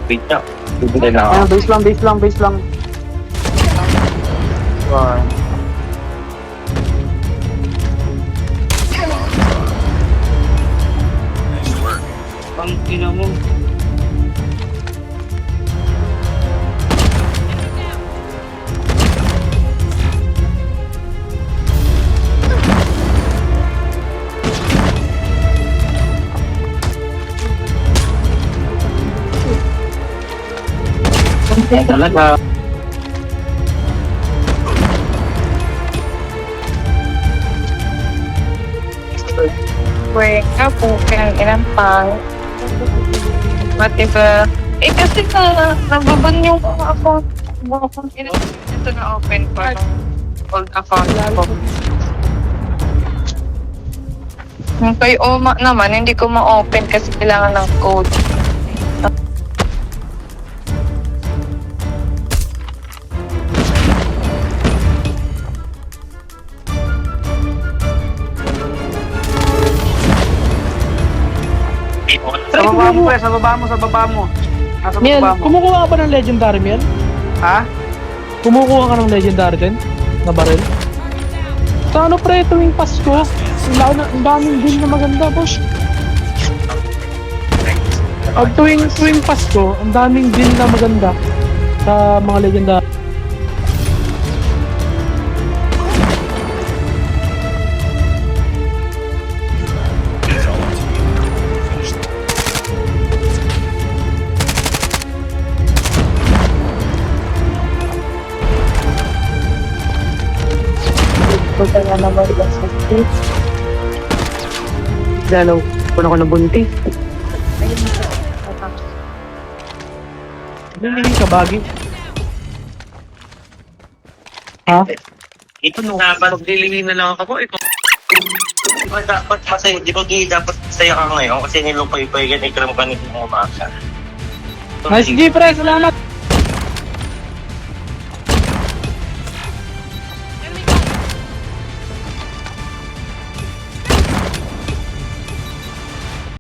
Wait na. Bibili na ako. Base lang, base lang, base lang. Ang ina mo. Talaga. Ka po, kaya ilang pang. Pati ba? Eh kasi nababan yung account. Ito na open pa. Old account ko. Yung kay Oma naman, hindi ko ma-open kasi kailangan ng code. Sa baba mo, pre, sa baba mo, sa baba mo. Nasa Miel, baba mo. kumukuha ka ba ng legendary, Miel? Ha? Kumukuha ka ng legendary din? Na baril? Sa ano pre, tuwing Pasko, ang daming din na maganda, boss. Pag tuwing Pasko, ang daming din na maganda sa mga legendary. Punta nga naman sa street. Dalaw, puno ko ng bunti. Nalingin ka, Bagi? Ha? Ito nung dapat maglilingin na lang ako. Ito. Di ba dapat masaya? Di ba dapat masaya ka ngayon? Kasi nilupay-pay yan, ikram ka nito mga umaga. Nice G, pre, salamat!